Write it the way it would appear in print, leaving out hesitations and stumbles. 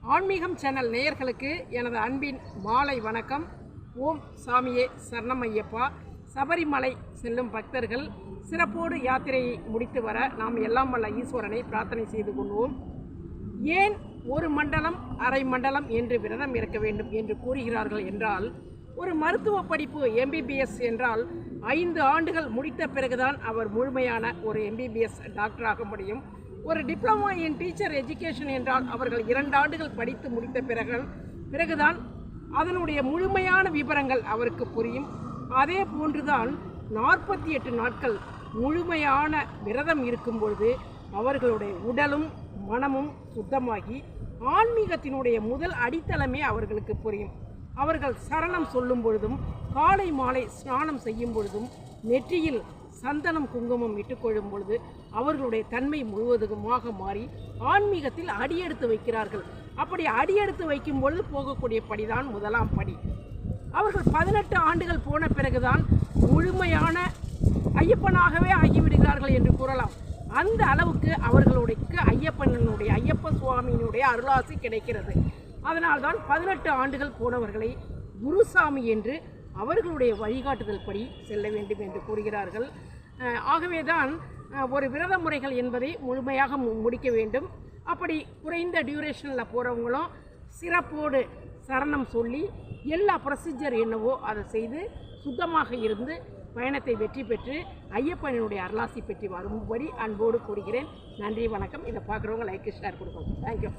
ஆன்மீகம் சேனல் நேயர்களுக்கு எனது அன்பின் மாலை வணக்கம். ஓம் சாமியே சரணம் ஐயப்பா. சபரிமலை செல்லும் பக்தர்கள் சிறப்போடு யாத்திரையை முடித்து வர நாம் எல்லாம் வல்ல ஈஸ்வரனை பிரார்த்தனை செய்து கொள்வோம். ஏன் ஒரு மண்டலம் அரை மண்டலம் என்று விரதம் இருக்க வேண்டும் என்று கூறுகிறார்கள் என்றால், ஒரு மருத்துவ படிப்பு எம்பிபிஎஸ் என்றால் 5 ஆண்டுகள் முடித்த பிறகுதான் அவர் முழுமையான ஒரு எம்பிபிஎஸ் டாக்டராக முடியும். ஒரு டிப்ளமா இன் டீச்சர் எஜுகேஷன் என்றால் அவர்கள் 2 ஆண்டுகள் படித்து முடித்த பிறகுதான் அதனுடைய முழுமையான விவரங்கள் அவருக்கு புரியும். அதே போன்றுதான் 48 நாட்கள் முழுமையான விரதம் இருக்கும் பொழுது அவர்களுடைய உடலும் மனமும் சுத்தமாகி ஆன்மீகத்தினுடைய முதல் அடித்தளமே அவர்களுக்கு புரியும். அவர்கள் சரணம் சொல்லும் பொழுதும் காலை மாலை ஸ்நானம் செய்யும் பொழுதும் நெற்றியில் சந்தனம் குங்குமம் இட்டுக்கொள்ளும் பொழுது அவர்களுடைய தன்மை முழுவதுமாக மாறி ஆன்மீகத்தில் அடியெடுத்து வைக்கிறார்கள். அப்படி அடியெடுத்து வைக்கும் பொழுது போகக்கூடிய படிதான் முதலாம் படி. அவர்கள் 18 ஆண்டுகள் போன பிறகுதான் முழுமையான ஐயப்பனாகவே ஆகிவிடுகிறார்கள் என்று கூறலாம். அந்த அளவுக்கு அவர்களுடைய ஐயப்ப சுவாமியினுடைய அருளாசி கிடைக்கிறது. அதனால்தான் 18 ஆண்டுகள் போனவர்களை குருசாமி என்று அவர்களுடைய வழிகாட்டுதல் படி செல்ல வேண்டும் என்று கூறுகிறார்கள். ஆகவேதான் ஒரு விரத முறைகள் என்பதை முழுமையாக முடிக்க வேண்டும். அப்படி குறைந்த டியூரேஷனில் போகிறவங்களும் சிறப்போடு சரணம் சொல்லி எல்லா ப்ரொசீஜர் என்னவோ அதை செய்து சுத்தமாக இருந்து பயணத்தை வெற்றி பெற்று ஐயப்பனுடைய அருளாசி பெற்று வரும்படி அன்போடு கூறுகிறேன். நன்றி, வணக்கம். இதை பார்க்குறவங்க லைக் ஷேர் கொடுக்கணும். தேங்க்யூ.